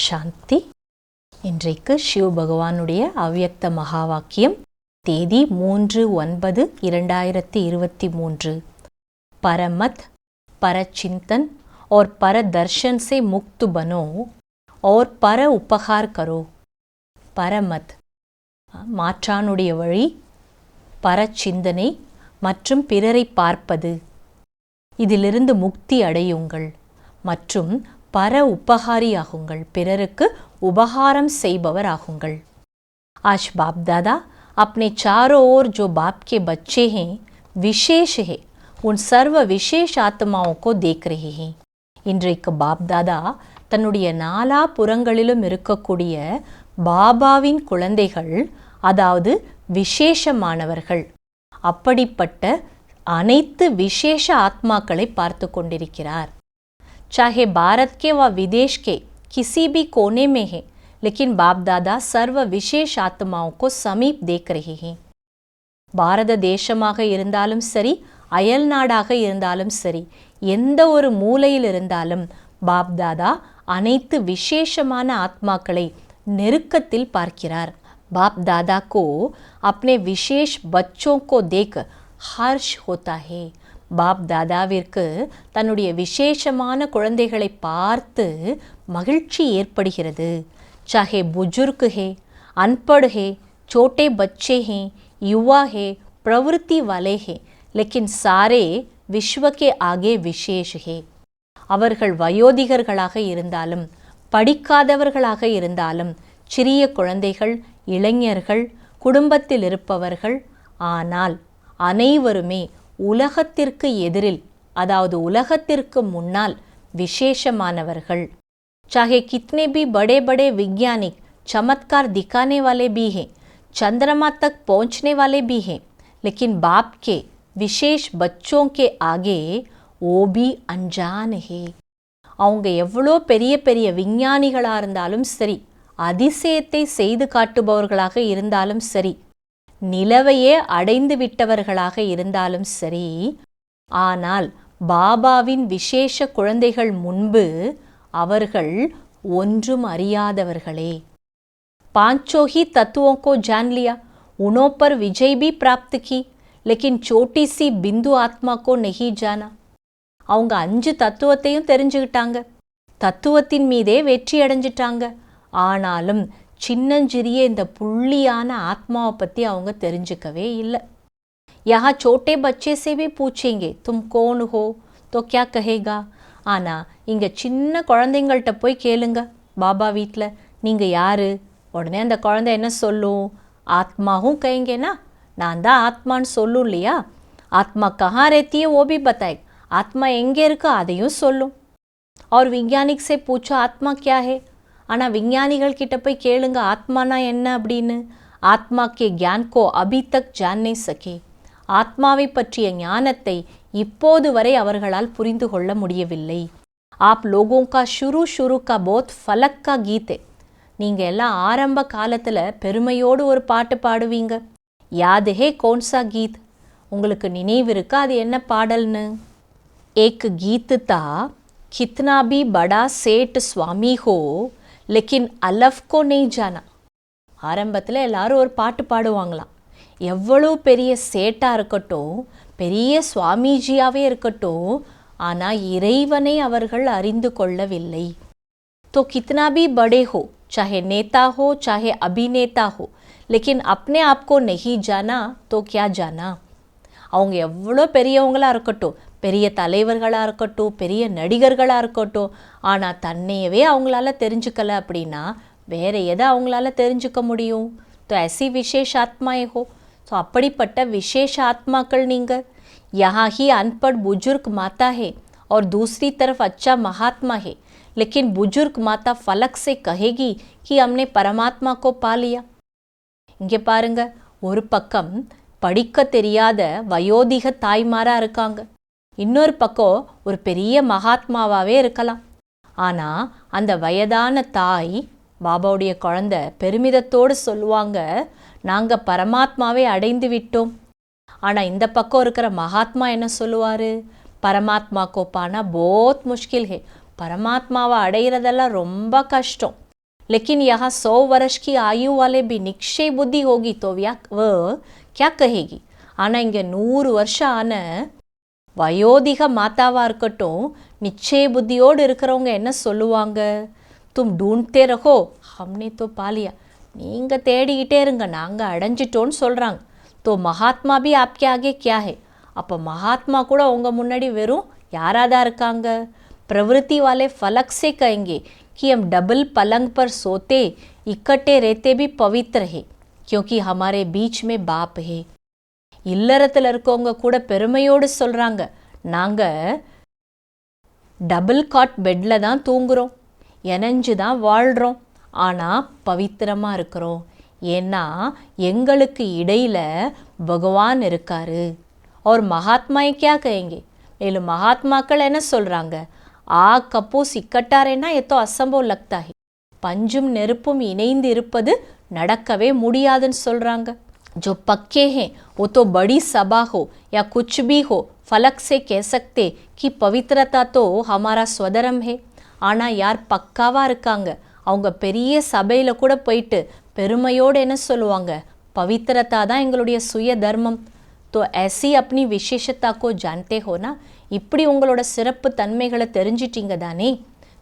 சாந்தி. இன்றைக்கு சிவ பகவானுடைய அவ்யக்த மகா வாக்கியம், தேதி 3/9/2023। परमत परचिंतन और पर दर्शन से मुक्त बनो और पर उपहार करो। பரமத் மாற்றானுடைய வழி, பரச்சிந்தனை மற்றும் பிறரை பார்ப்பது, இதிலிருந்து முக்தி அடையுங்கள் மற்றும் பர உபகாரியாகுங்கள், பிறருக்கு உபகாரம் செய்பவர் ஆகுங்கள்। आज बाप दादा अपने चारों ओर जो बाप के बच्चे हैं, विशेष है, उन सर्व विशेष आत्माओं को देख रहे हैं। இன்றைக்கு பாப் தாதா தன்னுடைய நாலா புறங்களிலும் இருக்கக்கூடிய பாபாவின் குழந்தைகள், அதாவது விசேஷமானவர்கள், அப்படிப்பட்ட அனைத்து விசேஷ ஆத்மாக்களை பார்த்து கொண்டிருக்கிறார்। चाहे भारत के व विदेश के किसी भी कोने में है, लेकिन बाप दादा सर्व विशेष आत्माओं को समीप देख रहे हैं। பாரத தேசமாக இருந்தாலும் சரி, அயல் நாடாக இருந்தாலும் சரி, எந்த ஒரு மூலையில் இருந்தாலும் பாப் தாதா அனைத்து விசேஷமான ஆத்மாக்களை நெருக்கத்தில் பார்க்கிறார்। बाप दादा को अपने विशेष बच्चों को देख हर्ष होता है। பாப் தாதாவிற்கு தன்னுடைய விசேஷமான குழந்தைகளை பார்த்து மகிழ்ச்சி ஏற்படுகிறது। चाहे बुजुर्ग है, अनपढ़ है, छोटे बच्चे हैं, युवा है, प्रवृत्ति वाले हैं, लेकिन सारे विश्व के आगे विशेष है। அவர்கள் வயோதிகர்களாக இருந்தாலும் படிக்காதவர்களாக இருந்தாலும், சிறிய குழந்தைகள், இளைஞர்கள், குடும்பத்தில் இருப்பவர்கள், ஆனால் அனைவருமே உலகத்திற்கு எதிரில், அதாவது உலகத்திற்கு முன்னால் விசேஷமானவர்கள்। चाहे कितने भी बड़े बड़े वैज्ञानिक चमत्कार दिखाने वाले भी हैं, चंद्रमा तक पहुंचने वाले भी हैं, लेकिन बाप के विशेष बच्चों के आगे वो भी अनजान है। அவங்க எவ்வளோ பெரிய பெரிய விஞ்ஞானிகளாக இருந்தாலும் சரி, அதிசயத்தை செய்து காட்டுபவர்களாக இருந்தாலும் சரி, நிலவையே அடைந்து விட்டவர்களாக இருந்தாலும் சரி, ஆனால் பாபாவின் விசேஷ குழந்தைகள் முன்பு அவர்கள் ஒன்றும் அறியாதவர்களே। पांचों ही तत्वों को जान लिया, उन्हों पर विजय भी प्राप्त की, लेकिन छोटी सी बिंदु आत्मा को नहीं जाना। அவங்க 5 தத்துவத்தையும் தெரிஞ்சுக்கிட்டாங்க, தத்துவத்தின் மீதே வெற்றி அடைஞ்சிட்டாங்க, ஆனாலும் சின்னஞ்சிறிய இந்த புள்ளியான ஆத்மாவை பற்றி அவங்க தெரிஞ்சுக்கவே இல்லை। यहाँ छोटे बच्चे से भी पूछेंगे तुम कौन हो तो क्या कहेगा। ஆனால் இங்கே சின்ன குழந்தைங்கள்ட்ட போய் கேளுங்க, பாபா வீட்டில் நீங்கள் யார், உடனே அந்த குழந்தை என்ன சொல்லும், ஆத்மாவும் கहेंगेना, நான் தான் ஆத்மான்னு சொல்லும் இல்லையா। ஆத்மா कहाँ रहती है वो भी बताएगा, ஆத்மா எங்கே இருக்கோ அதையும் சொல்லும்। और वैज्ञानिक से पूछो आत्मा क्या है, ஆனால் விஞ்ஞானிகள் கிட்ட போய் கேளுங்க ஆத்மானா என்ன அப்படின்னு, ஆத்மா के ज्ञान को अभी तक जान नहीं सके। ஆத்மாவை பற்றிய ஞானத்தை இப்போது வரை அவர்களால் புரிந்து கொள்ள முடியவில்லை। आप लोगों का शुरू का बहुत फलक का गीत है। நீங்கள் எல்லாம் ஆரம்ப காலத்தில் பெருமையோடு ஒரு பாட்டு பாடுவீங்க, याद है कौन सा गीत, உங்களுக்கு நினைவு இருக்கா அது என்ன பாடல்னு। एक गीत था, कितना भी बड़ा सेठ स्वामी हो, लेकिन अलफ को नहीं जाना। ஆரம்பத்தில் எல்லாரும் ஒரு பாட்டு பாடுவாங்களாம், எவ்வளோ பெரிய சேட்டாக இருக்கட்டும், பெரிய சுவாமிஜியாகவே இருக்கட்டும், ஆனால் இறைவனை அவர்கள் அறிந்து கொள்ளவில்லை। तो कितना भी बड़े हो, चाहे नेता हो चाहे अभिनेता हो, लेकिन अपने आप को नहीं जाना तो क्या जाना। அவங்க எவ்வளோ பெரியவங்களாக இருக்கட்டும், பெரிய தலைவர்களாக இருக்கட்டும், பெரிய நடிகர்களாக இருக்கட்டும், ஆனால் தன்னையவே அவங்களால தெரிஞ்சுக்கல அப்படின்னா வேற எதை அவங்களால தெரிஞ்சுக்க முடியும்। तो ऐसी विशेष आत्माएं हो, तो அப்படிப்பட்ட விசேஷ ஆத்மாக்கள் நீங்கள்। यहाँ ही अनपढ़ बुजुर्ग माता है और दूसरी तरफ अच्छा महात्मा है, लेकिन बुजुर्ग माता फलक से कहेगी कि हमने परमात्मा को पा लिया। இங்கே பாருங்க, ஒரு பக்கம் படிக்க தெரியாத வயோதிக தாய்மாராக இருக்காங்க, இன்னொரு பக்கம் ஒரு பெரிய மகாத்மாவாகவே இருக்கலாம், ஆனால் அந்த வயதான தாய், பாபாவுடைய குழந்தை, பெருமிதத்தோடு சொல்லுவாங்க நாங்கள் பரமாத்மாவை அடைந்து விட்டோம்। ஆனால் இந்த பக்கம் இருக்கிற மகாத்மா என்ன சொல்லுவார், பரமாத்மா கோ பானா போத் முஷ்கில் ஹே, பரமாத்மாவை அடையிறதெல்லாம் ரொம்ப கஷ்டம், लेकिन यहाँ 100 वर्ष की आयु वाले भी निक्षय बुद्धि होगी तो वह क्या कहेगी. ஆனால் இங்கே 100 வருஷம் ஆன வயோதிக மாதாவாக இருக்கட்டும், நிச்சய புத்தியோடு இருக்கிறவங்க என்ன சொல்லுவாங்க? தும் டூண்டே ரகோ ஹம்னே தோ பாலியா, நீங்கள் தேடிக்கிட்டே இருங்க, நாங்கள் அடைஞ்சிட்டோன்னு சொல்கிறாங்க. தோ மகாத்மா பி ஆப்கே ஆகே கியா ஹே, அப்போ மகாத்மா கூட உங்கள் முன்னாடி வெறும் யாராதான் இருக்காங்க? प्रवृत्ति वाले फलक से कहेंगे कि हम डबल पलंग पर सोते इकट्ठे रहते भी पवित्र है क्योंकि हमारे बीच में बाप है. இல்லறத்தில் இருக்கவங்க கூட பெருமையோடு சொல்கிறாங்க, நாங்கள் டபுள் காட் பெட்டில் தான் தூங்குகிறோம், இணைஞ்சு தான் வாழ்கிறோம், ஆனால் பவித்திரமாக இருக்கிறோம். ஏன்னா எங்களுக்கு இடையில் பகவான் இருக்காரு. और महात्माएं क्या कहेंगे, மேலும் மகாத்மாக்கள் என்ன சொல்கிறாங்க? ஆ கப்பூஸ் இக்கட்டா रहना ये तो असंभव लगता है, பஞ்சும் நெருப்பும் இணைந்து இருப்பது நடக்கவே முடியாதுன்னு சொல்கிறாங்க. जो पक्के हैं वो तो बड़ी सभा हो या कुछ भी हो फलक से कह सकते कि पवित्रता तो हमारा स्वधर्म है. ஆனால் யார் பக்காவாக இருக்காங்க அவங்க பெரிய சபையில் கூட போயிட்டு பெருமையோடு என்ன சொல்லுவாங்க? பவித்திரதா தான் எங்களுடைய சுய தர்மம். तो ऐसी अपनी विशेषता को जानते हो ना, இப்படி உங்களோட சிறப்பு தன்மைகளை தெரிஞ்சிட்டிங்க தானே.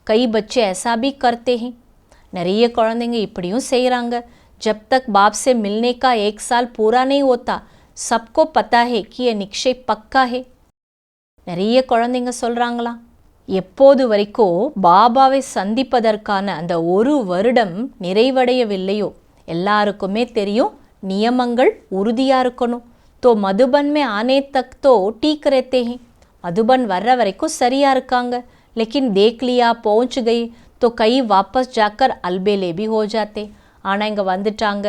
कई बच्चे ऐसा भी करते हैं, நிறைய குழந்தைங்க இப்படியும் செய்கிறாங்க. जब तक बाप से मिलने का 1 साल पूरा नहीं होता सबको पता है कि ये निक्षय पक्का है. நிறைய குழந்தைங்க சொல்கிறாங்களாம், எப்போது வரைக்கும் பாபாவை சந்திப்பதற்கான அந்த 1 வருடம் நிறைவடையவில்லையோ எல்லாருக்குமே தெரியும் நியமங்கள் உறுதியாக இருக்கணும். तो मधुबन में आने तक तो ठीक रहते हैं, मधुबन வர்ற வரைக்கும் சரியாக இருக்காங்க. लेकिन देख लिया पहुँच गई तो कई वापस जाकर अलबेले भी हो जाते. ஆனால் இங்கே வந்துட்டாங்க,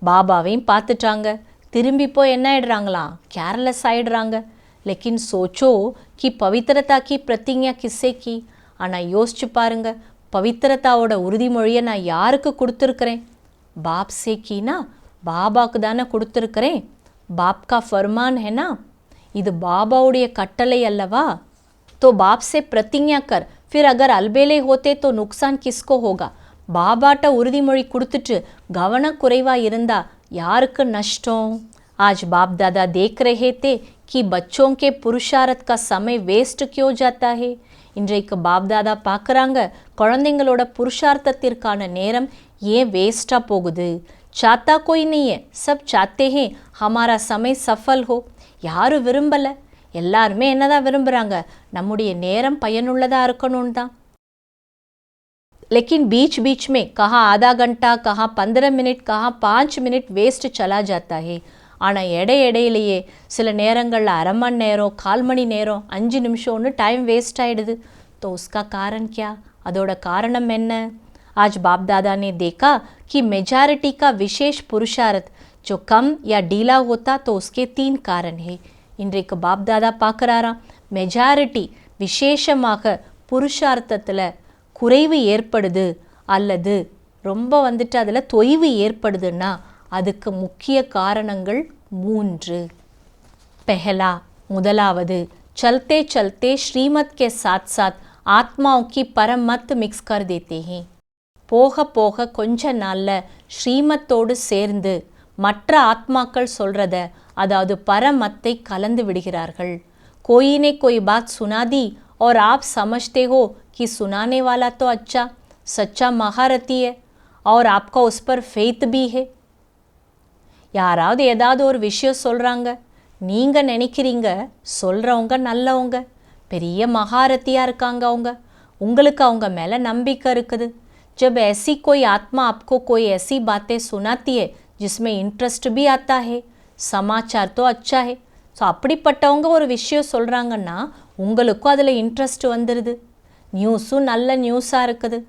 பாபாவையும் பார்த்துட்டாங்க, திரும்பி போய் என்ன ஆயிடுறாங்களாம்? கேர்லெஸ் ஆயிடுறாங்க. लेकिन सोचो कि पवित्रता की प्रतिज्ञा किससे की, ஆனால் யோசிச்சு பாருங்க, பவித்திரதாவோட உறுதிமொழியை நான் யாருக்கு கொடுத்துருக்கிறேன்? बाप से की ना, பாபாவுக்கு தானே கொடுத்துருக்கிறேன். बाप का फरमान है ना, இது பாபாவுடைய கட்டளை அல்லவா? तो बाप से प्रतिज्ञा कर, फिर अगर अलबेले होते तो नुकसान किसको होगा? பாபாட்ட உறுதிமொழி கொடுத்துட்டு கவனக்குறைவாக இருந்தா யாருக்கு நஷ்டம்? आज बाप दादा देख रहे थे कि बच्चों के पुरुषार्थ का समय वेस्ट क्यों जाता है. இன்றைக்கு பாப் தாதா பார்க்குறாங்க, குழந்தைங்களோட புருஷார்த்தத்திற்கான நேரம் ஏன் வேஸ்ட்டாக போகுது. चाहता कोई नहीं है, सब चाहते हैं हमारा समय सफल हो. யாரும் விரும்பலை, எல்லாருமே என்னதான் விரும்புகிறாங்க? நம்முடைய நேரம் பயனுள்ளதாக இருக்கணும்னு தான். लेकिन बीच बीच में कहाँ आधा घंटा, कहाँ 15 मिनट, कहाँ 5 मिनट वेस्ट चला जाता है. ஆனால் இடையிலேயே சில நேரங்களில் அரை மணி நேரம், 1/4 மணி நேரம், 5 நிமிஷம்னு டைம் வேஸ்ட் ஆகிடுது. तो उसका कारण क्या, அதோட காரணம் என்ன? आज बाप दादा ने देखा कि मेजॉरिटी का विशेष पुरुषार्थ जो कम या ढीला होता तो उसके 3 कारण है. இன்றைக்கு பாப் தாதா பார்க்குறாராம், மெஜாரிட்டி விசேஷமாக புருஷார்த்தத்தில் குறைவு ஏற்படுது அல்லது ரொம்ப வந்துட்டு அதில் தொய்வு ஏற்படுதுன்னா அதுக்கு முக்கிய காரணங்கள் 3. पहला, முதலாவது, चलते चलते श्रीमत के साथ साथ आत्माओं की परम मत मिक्स कर देते हैं. போக போக கொஞ்ச நாளில் ஸ்ரீமத்தோடு சேர்ந்து மற்ற ஆத்மாக்கள் சொல்கிறத, அதாவது பரமத்தை கலந்து விடுகிறார்கள். कोई ने कोई बात सुना दी और आप समझते हो कि सुनाने वाला तो अच्छा सच्चा महारथी है और आपका उस पर फेथ भी है. யாராவது ஏதாவது ஒரு விஷயம் சொல்கிறாங்க, நீங்கள் நினைக்கிறீங்க சொல்கிறவங்க நல்லவங்க, பெரிய மகாரத்தியாக இருக்காங்க, உங்களுக்கு அவங்க மேலே நம்பிக்கை இருக்குது. जब ऐसी कोई आत्मा आपको कोई ऐसी बातें सुनाती है जिसमें इंटरेस्ट भी आता है, समाचार तो अच्छा है. ஸோ அப்படிப்பட்டவங்க ஒரு விஷயம் சொல்கிறாங்கன்னா உங்களுக்கும் அதில் இன்ட்ரெஸ்ட் வந்துடுது, நியூஸும் நல்ல நியூஸாக இருக்குது.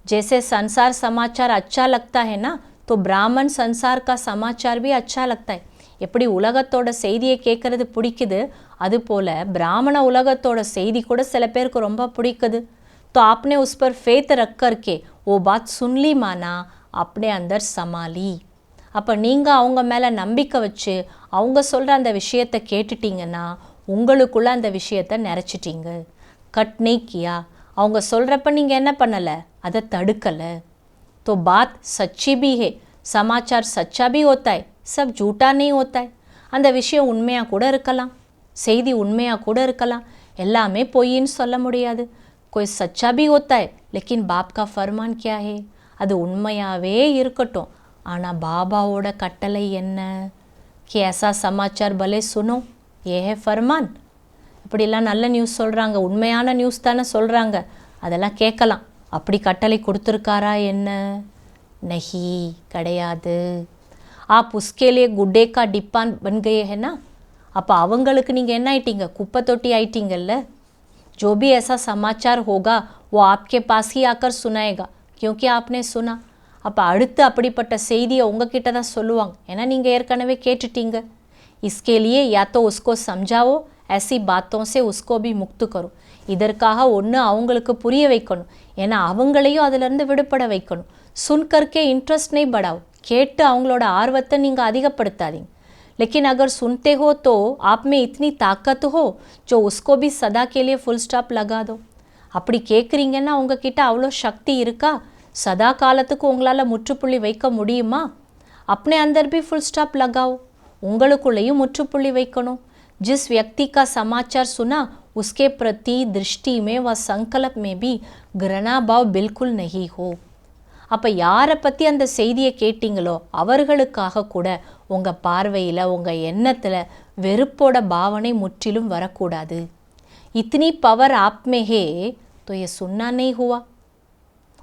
जैसे संसार समाचार अच्छा लगता है ना, तो ब्राह्मण संसार का समाचार भी अच्छा लगता है. எப்படி உலகத்தோட செய்தியை கேட்குறது பிடிக்குது, அதுபோல் பிராமண உலகத்தோட செய்தி கூட சில பேருக்கு ரொம்ப பிடிக்குது. तो आपने उस पर फेथ रख करके वो बात सुन ली, माना अपने अंदर संभाली. அப்போ நீங்கள் அவங்க மேலே நம்பிக்கை வச்சு அவங்க சொல்கிற அந்த விஷயத்தை கேட்டுட்டிங்கன்னா உங்களுக்குள்ளே அந்த விஷயத்தை நிறைச்சிட்டிங்க. கட் நீக்கியா, அவங்க சொல்கிறப்ப நீங்கள் என்ன பண்ணலை, அதை தடுக்கலை. तो बात सच्ची भी है, समाचार सच्चा भी होता है, सब झूठा नहीं होता है. அந்த விஷயம் உண்மையாக கூட இருக்கலாம், செய்தி உண்மையாக கூட இருக்கலாம், எல்லாமே பொய்ன்னு சொல்ல முடியாது. कोई सच्चा भी होता है, लेकिन बाप का फरमान क्या है, அது உண்மையாகவே இருக்கட்டும். ஆனால் பாபாவோட கட்டளை என்ன, कि ऐसा समाचार भले सुनो, ये है फरमान. இப்படிலாம் நல்ல நியூஸ் சொல்கிறாங்க, உண்மையான நியூஸ் தானே சொல்கிறாங்க, அதெல்லாம் கேட்கலாம். அப்படி கட்டளை கொடுத்துருக்காரா என்ன, நஹி கிடையாது. आप उसके लिए गुड्डे का डिब्बा बन गए हैं ना, அப்போ அவங்களுக்கு நீங்கள் என்ன ஆயிட்டீங்க, குப்பை தொட்டி ஆயிட்டீங்கல்ல. जो भी ऐसा समाचार होगा वो आपके पास ही आकर सुनाएगा, क्योंकि आपने सुना. அப்போ அடுத்து அப்படிப்பட்ட செய்தியை உங்ககிட்ட தான் சொல்லுவாங்க, ஏன்னா நீங்கள் ஏற்கனவே கேட்டுட்டீங்க. इसके लिए या तो उसको समझाओ, ऐसी बातों से उसको भी मुक्त करो. இதற்காக ஒன்று அவங்களுக்கு புரிய வைக்கணும், ஏன்னா அவங்களையும் அதிலிருந்து விடுபட வைக்கணும். சுன்கர்க்கே இன்ட்ரெஸ்ட் नहीं बढ़ाओ, கேட்டு அவங்களோட ஆர்வத்தை நீங்கள் அதிகப்படுத்தாதீங்க. लेकिन अगर सुनते हो तो आप में इतनी ताकत हो जो उसको भी सदा के लिए फुल स्टॉप लगा दो. அப்படி கேட்குறீங்கன்னா உங்ககிட்ட அவ்வளோ சக்தி இருக்கா, சதா காலத்துக்கு உங்களால் முற்றுப்புள்ளி வைக்க முடியுமா? अपने अंदर भी फुल स्टॉप लगाओ, உங்களுக்குள்ளேயும் முற்றுப்புள்ளி வைக்கணும். जिस व्यक्ति का समाचार सुना उसके प्रति दृष्टि में व संकल्प में भी घृणा भाव बिल्कुल नहीं हो. அப்போ யாரை பற்றி அந்த செய்தியை கேட்டீங்களோ அவர்களுக்காக கூட உங்கள் பார்வையில் உங்கள் எண்ணத்தில் வெறுப்போட பாவனை முற்றிலும் வரக்கூடாது. इतनी पावर आप में है तो ये सुनना नहीं हुआ,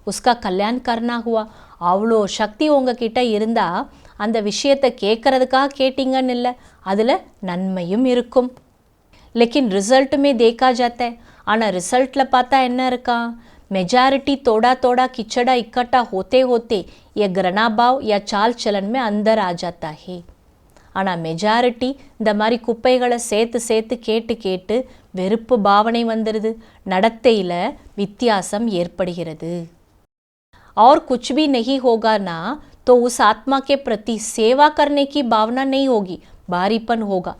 उसका कल्याण करना हुआ. அவ்வளோ சக்தி உங்ககிட்ட இருந்தால் அந்த விஷயத்தை கேட்கறதுக்காக கேட்டிங்கன்னு இல்லை, அதில் நன்மையும் இருக்கும். लेकिन रिजल्ट में देखा जाता है, ஆனால் ரிசல்ட்டில் பார்த்தா என்ன இருக்கா, मेजॉरिटी तोड़ा तोड़ा किचड़ा इकट्ठा होते होते ये घृणा भाव या चाल चलन में अंदर आ जाता है. ஆனால் மெஜாரிட்டி இந்த மாதிரி குப்பைகளை சேர்த்து சேர்த்து கேட்டு கேட்டு வெறுப்பு பாவனை வந்துடுது, நடத்தையில் வித்தியாசம் ஏற்படுகிறது. और कुछ भी नहीं होगा ना तो उस आत्मा के प्रति सेवा करने की भावना नहीं होगी, भारीपन होगा.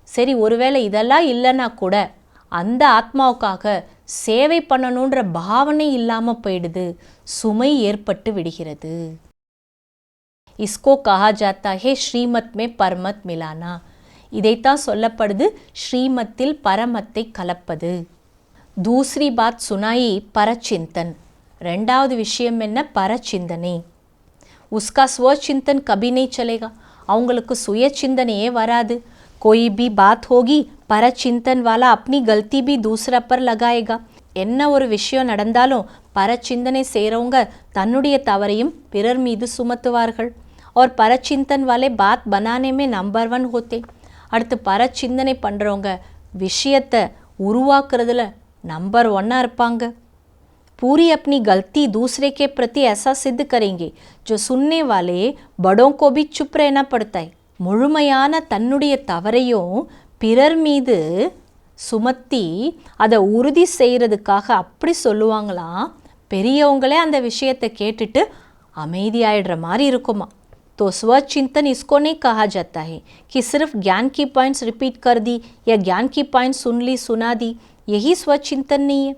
சரி, ஒருவேளை இதெல்லாம் இல்லைன்னா கூட அந்த ஆத்மாவுக்காக சேவை பண்ணணுன்ற பாவனை இல்லாமல் போயிடுது, சுமை ஏற்பட்டு விடுகிறது. इसको कहा जाता है श्रीमत में परमत मिलाना. இதைத்தான் சொல்லப்படுது ஸ்ரீமத்தில் பரமத்தை கலப்பது. दूसरी बात सुनाई परचिंतन. ரெண்டாவது விஷயம் என்ன, பரச்சிந்தனை. उसका स्वचिंतन कभी नहीं चलेगा, அவங்களுக்கு சுய சிந்தனையே வராது. कोई भी बात होगी परचिंतन वाला अपनी गलती भी दूसरा पर लगाएगा. என்ன ஒரு விஷயம் நடந்தாலும் பரச்சிந்தனை செய்கிறவங்க தன்னுடைய தவறையும் பிறர் மீது சுமத்துவார்கள். और परचिंतन वाले बात बनाने में नंबर 1 होते. அடுத்து பரச்சிந்தனை பண்ணுறவங்க விஷயத்தை உருவாக்குறதுல नंबर 1 இருப்பாங்க. पूरी अपनी गलती दूसरे के प्रति ऐसा सिद्ध करेंगे जो सुनने वाले बड़ों को भी चुप रहना पड़ता है. முழுமையான தன்னுடைய தவறையும் பிறர் மீது சுமத்தி அதை உறுதி செய்கிறதுக்காக அப்படி சொல்லுவாங்களாம். பெரியவங்களே அந்த விஷயத்தை கேட்டுட்டு அமைதியாயிடுற மாதிரி இருக்குமா. तो स्वचिंतन इसको नहीं कहा जाता है कि सिर्फ ज्ञान की पॉइंट्स रिपीट कर दी या ज्ञान की पॉइंट सुन ली सुना दी, यही स्वचिंतन नहीं है.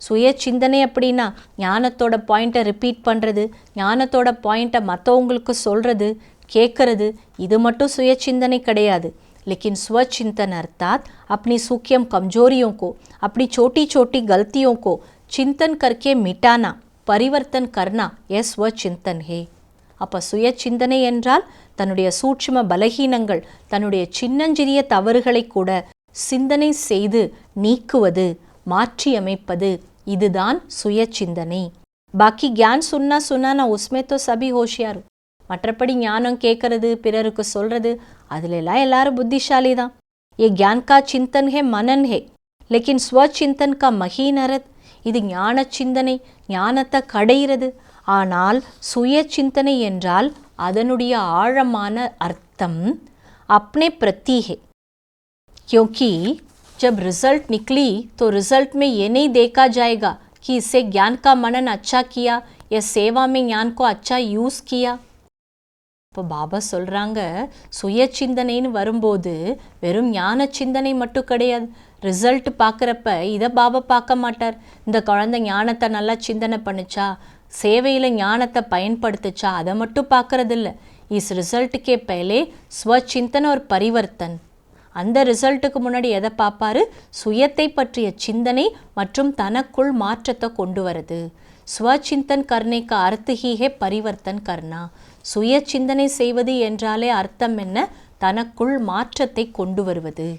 சுய சிந்தனை அப்படின்னா ஞானத்தோட பாயிண்ட்டை ரிப்பீட் பண்ணுறது, ஞானத்தோட பாயிண்ட்டை மற்றவங்களுக்கு சொல்கிறது, கேட்கறது, இது மட்டும் சுய சிந்தனை கிடையாது. लेकिन स्वचिंतन अर्थात अपनी सूक्ष्म कमजोरियों को, अपनी छोटी छोटी गलतियों को चिंतन करके मिटाना, परिवर्तन करना, यह स्वचिंतन है. அப்போ சுய சிந்தனை என்றால் தன்னுடைய சூட்சும பலகீனங்கள், தன்னுடைய சின்னஞ்சிறிய தவறுகளை கூட சிந்தனை செய்து நீக்குவது, மாற்றி அமைப்பது, இதுதான் சுய சிந்தனை. பாக்கி ज्ञान सुनना सुनाना उसमें तो सभी होशियार. மற்றபடி ஞானம் கேட்கறது, பிறருக்கு சொல்கிறது, அதிலெல்லாம் எல்லாரும் புத்திசாலி தான். ये ज्ञान का चिंतन है, मनन है. लेकिन स्वचिंतन का महीन अर्थ, இது ஞான சிந்தனை, ஞானத்தை கடையிறது. ஆனால் சுய சிந்தனை என்றால் அதனுடைய ஆழமான அர்த்தம் अपने प्रति है. क्योंकि जब रिजल्ट निकली तो रिजल्ट में ये नहीं देखा जाएगा कि इससे ज्ञान का मनन अच्छा किया या सेवा में ज्ञान को अच्छा यूज़ किया. இப்போ பாபா சொல்கிறாங்க, சுய சிந்தனைன்னு வரும்போது வெறும் ஞான சிந்தனை மட்டும் கிடையாது. ரிசல்ட் பார்க்குறப்ப இதை பாபா பார்க்க மாட்டார். இந்த குழந்தை ஞானத்தை நல்லா சிந்தனை பண்ணுச்சா, சேவையில் ஞானத்தை பயன்படுத்துச்சா அதை மட்டும் பார்க்கறதில்ல. इस रिजल्ट के पहले स्वचिंतन और परिवर्तन. அந்த ரிசல்ட்டுக்கு முன்னாடி எதை பார்ப்பாரு? சுயத்தை பற்றிய சிந்தனை மற்றும் தனக்குள் மாற்றத்தை கொண்டு வருது. ஸ்வச்சிந்தன் கர்னேக்கு அர்த்த ஹி ஹே பரிவர்த்தன் கர்னா. சுய சிந்தனை செய்வது என்றாலே அர்த்தம் என்ன? தனக்குள் மாற்றத்தை கொண்டு வருவது.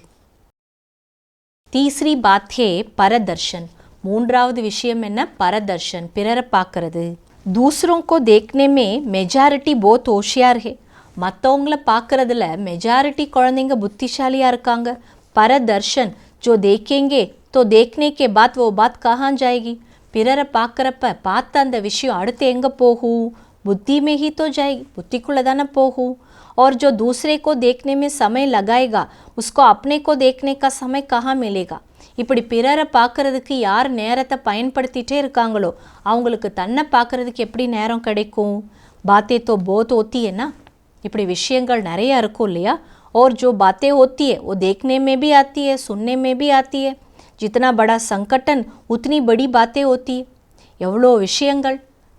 தீஸ்ரி பாத்யே பரதர்ஷன். மூன்றாவது விஷயம் என்ன? பரதர்ஷன், பிறரை பார்க்கறது. दूसरों को देखने में मेजॉरिटी बहुत होशियार है. மற்றவங்கள பார்க்குறதுல மெஜாரிட்டி குழந்தைங்க புத்திசாலியாக இருக்காங்க. பரதர்ஷன் जो देखेंगे तो देखने के बाद वो बात कहाँ जाएगी. பிறரை பார்க்குறப்ப பார்த்த அந்த விஷயம் அடுத்து எங்கே போகும்? बुद्धि में ही तो जाएगी, புத்திக்குள்ளே தானே போகும். और जो दूसरे को देखने में समय लगाएगा उसको अपने को देखने का समय कहाँ मिलेगा. இப்படி பிறரை பார்க்குறதுக்கு யார் நேரத்தை பயன்படுத்திகிட்டே இருக்காங்களோ அவங்களுக்கு தன்னை பார்க்குறதுக்கு எப்படி நேரம் கிடைக்கும்? பாத்தே தோ போத் होती है ना. இப்படி விஷயங்கள் நிறையா இருக்கும் இல்லையா? और जो बातें होती है वो देखने में भी आती है, सुनने में भी आती है. जितना बड़ा संकटन उतनी बड़ी बातें होती है. எவ்வளோ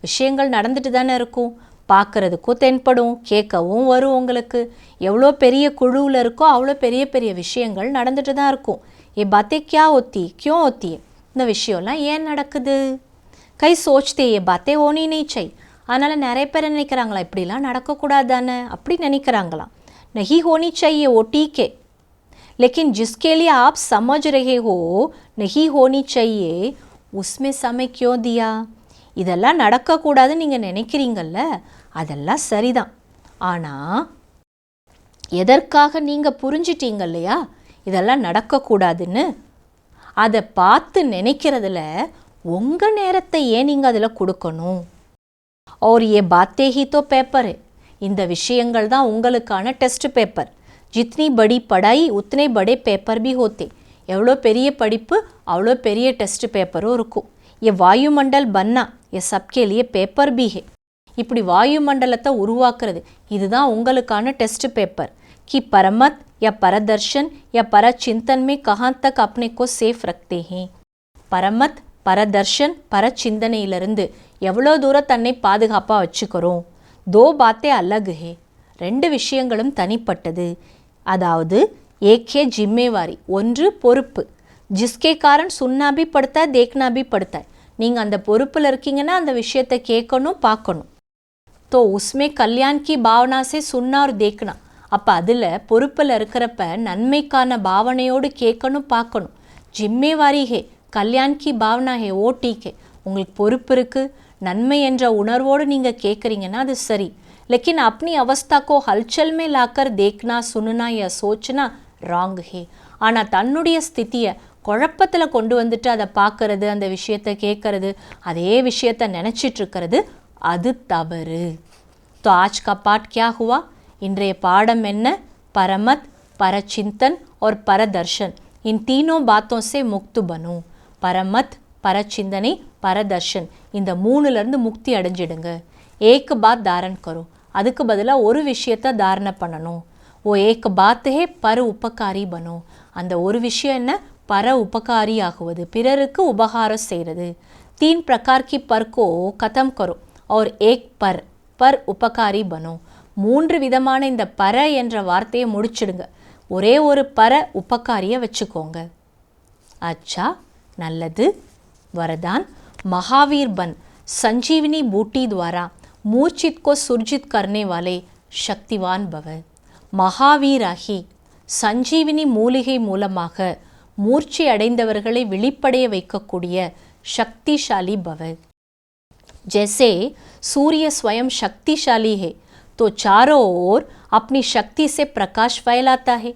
விஷயங்கள் நடந்துட்டு தானே இருக்கும். பார்க்குறதுக்கும் தென்படும், கேட்கவும் வரும். உங்களுக்கு எவ்வளோ பெரிய குழுவில் இருக்கோ அவ்வளோ பெரிய பெரிய விஷயங்கள் நடந்துட்டு தான் இருக்கும். ये बातें क्या होती, क्यों होती है? இந்த விஷயம்லாம் ஏன் நடக்குது? கை சோச்தே ये बातें होनी नहीं चाहिए. அதனால் நிறைய பேர் நினைக்கிறாங்களா இப்படிலாம் நடக்கக்கூடாது தானே, அப்படி நினைக்கிறாங்களாம். नहीं होनी चाहिए वो ठीक है, लेकिन जिसके लिए आप समझ रहे हो नहीं होनी चाहिए उसमें समय क्यों दिया? இதெல்லாம் நடக்கக்கூடாதுன்னு நீங்கள் நினைக்கிறீங்கல்ல, அதெல்லாம் சரிதான். ஆனால் எதற்காக நீங்கள் புரிஞ்சிட்டீங்க இல்லையா இதெல்லாம் நடக்கக்கூடாதுன்னு, அதை பார்த்து நினைக்கிறதுல உங்கள் நேரத்தை ஏன் நீங்கள் அதில் கொடுக்கணும்? और ये बातें ही तो पेपर है. இந்த விஷயங்கள் தான் உங்களுக்கான டெஸ்ட் பேப்பர். जितनी बड़ी पढ़ाई उतने बड़े पेपर भी होते. எவ்வளோ பெரிய படிப்பு அவ்வளோ பெரிய டெஸ்ட் பேப்பரும் இருக்கும். ये वायुमंडल बनना ये सबके लिए पेपर भी है. இப்படி வாயுமண்டலத்தை உருவாக்குறது இதுதான் உங்களுக்கான டெஸ்ட் பேப்பர். कि परमत या परदर्शन या परचिंतन में कहाँ तक अपने को सेफ रखते हैं. பரமத், பரதர்ஷன், பரச்சிந்தனையிலிருந்து எவ்வளோ தூரம் தன்னை பாதுகாப்பாக வச்சுக்கிறோம். दो बातें अलग है. ரெண்டு விஷயங்களும் தனிப்பட்டது. அதாவது एक है जिम्मेवारी, ஒன்று பொறுப்பு. जिसके कारण सुनना भी पड़ता है, देखना भी पड़ता है. நீங்கள் அந்த பொறுப்பில் இருக்கீங்கன்னா அந்த விஷயத்தை கேட்கணும், பார்க்கணும். तो उसमें कल्याण की भावना से सुनना और देखना. அப்போ அதில் பொறுப்பில் இருக்கிறப்ப நன்மைக்கான பாவனையோடு கேட்கணும், பார்க்கணும். ஜிம்மேவாரி ஹே, கல்யாண் கி பாவனா ஹே, ஓ டீக் ஹே. உங்களுக்கு பொறுப்பு இருக்குது, நன்மை என்ற உணர்வோடு நீங்கள் கேட்குறீங்கன்னா அது சரி. लेकिन अपनी अवस्था को हलचल में लाकर देखना, सुनना या सोचना रॉन्ग है. ஆனால் தன்னுடைய ஸ்திதியை குழப்பத்தில் கொண்டு வந்துட்டு அதை பார்க்கறது, அந்த விஷயத்தை கேட்கறது, அதே விஷயத்தை நினச்சிட்ருக்கிறது அது தவறு. तो आज का पाठ क्या हुआ? இன்றைய பாடம் என்ன? परमत, परचिंतन और परदर्शन, इन तीनों बातों से मुक्त बनो. परमत, परचिंतனை, परदर्शन, இந்த மூணுலேருந்து முக்தி அடைஞ்சிடுங்க. एक बात धारण करो, அதுக்கு பதிலாக ஒரு விஷயத்தை தாரணை பண்ணணும். ஓ ஏக் பாத் ஹே பர உபகாரி பனோ. அந்த ஒரு விஷயம் என்ன? பர உபகாரி ஆகுவது, பிறருக்கு உபகாரம் செய்கிறது. तीन प्रकार की पर को खत्म करो और एक पर उपकारी बनो. மூன்று விதமான இந்த பர என்ற வார்த்தையை முடிச்சிடுங்க. ஒரே ஒரு பர உபகாரியை வச்சுக்கோங்க. अच्छा, நல்லது. वरदान, महावीर बन, संजीवनी बूटी द्वारा मूर्छित को सुरजित करने वाले शक्तिवान भव. மகாவீராகி சஞ்சீவினி மூலிகை மூலமாக மூர்ச்சி அடைந்தவர்களை விழிப்படைய வைக்கக்கூடிய शक्तिशाली भव. जैसे सूर्य स्वयं शक्तिशाली है तो चारों ओर अपनी शक्ति से प्रकाश फैलाता है.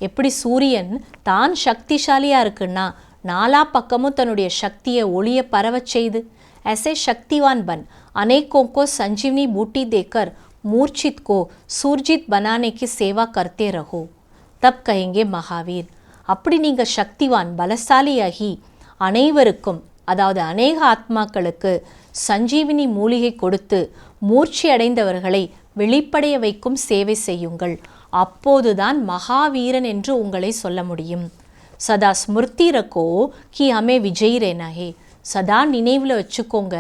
எப்படி சூரியன் தான் சக்திசாலியாக இருக்குன்னா நாலா பக்கமும் தன்னுடைய சக்தியை ஒளிய பரவச் செய்து, ऐसे शक्तिवान बन अनेकों को संजीवनी बूटी देकर मूर्छित को सूर्जित बनाने की सेवा करते रहो. तब कहेंगे महावीर. அப்படி நீங்கள் சக்திவான் பலசாலியாகி அனைவருக்கும், அதாவது அநேக ஆத்மாக்களுக்கு சஞ்சீவினி மூலிகை கொடுத்து மூர்ச்சி அடைந்தவர்களை வெளிப்படைய வைக்கும் சேவை செய்யுங்கள். அப்போதுதான் மகாவீரன் என்று உங்களை சொல்ல முடியும். சதா ஸ்மிருதி ரக்கோ கி ஹமே விஜய் ரேனா ஹே. சதா நினைவில் வச்சுக்கோங்க,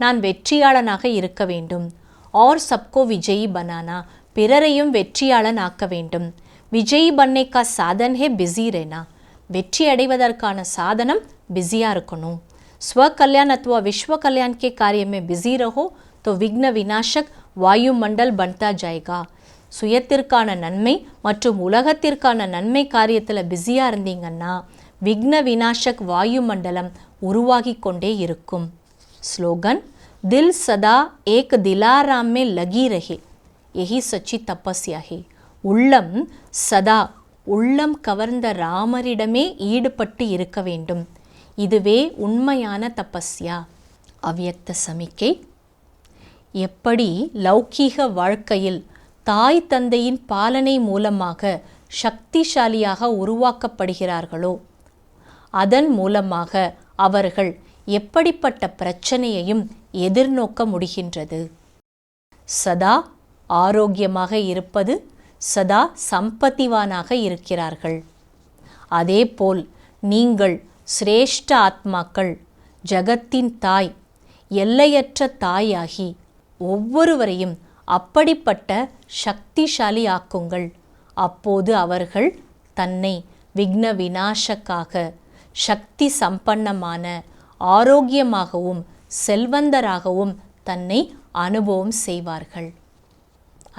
நான் வெற்றியாளனாக இருக்க வேண்டும். और सबको विजयी बनाना, பிறரையும் வெற்றியாளன் ஆக்க வேண்டும். விஜய் பண்ணே கா சாதன் ஹே பிஸி रहना, வெற்றி அடைவதற்கான சாதனம் பிஸியாக இருக்கணும். स्व कल्याण अथवा विश्व कल्याण के कार्य में बिजी रहो तो विघ्न विनाशक वायुमंडल बनता जाएगा. சுயத்திற்கான நன்மை மற்றும் உலகத்திற்கான நன்மை காரியத்தில் பிஸியாக இருந்தீங்கன்னா விக்ன விநாசக் வாயுமண்டலம் உருவாகி கொண்டே இருக்கும். ஸ்லோகன் दिल सदा एक दिलाराम में लगी रहे, यही सच्ची तपस्या है. உள்ளம் சதா உள்ளம் கவர்ந்த ராமரிடமே ஈடுபட்டு இருக்க வேண்டும். இதுவே உண்மையான தபஸ்யா. அவ்யக்த சமிக்கை. எப்படி லௌகீக வாழ்க்கையில் தாய் தந்தையின் பாலனை மூலமாக சக்திசாலியாக உருவாக்கப்படுகிறார்களோ அதன் மூலமாக அவர்கள் எப்படிப்பட்ட பிரச்சனையையும் எதிர்நோக்க முடிகின்றது. சதா ஆரோக்கியமாக இருப்பது, சதா சம்பத்திவானாக இருக்கிறார்கள். அதேபோல் நீங்கள் சிரேஷ்ட ஆத்மாக்கள், ஜகத்தின் தாய், எல்லையற்ற தாயாகி ஒவ்வொருவரையும் அப்படிப்பட்ட சக்திசாலி ஆக்குங்கள். அப்போது அவர்கள் தன்னை விக்ன விநாசக்காக சக்தி சம்பன்னமான ஆரோக்கியமாகவும் செல்வந்தராகவும் தன்னை அனுபவம் செய்வார்கள்.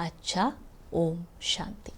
அச்சா. ஓம் சாந்தி.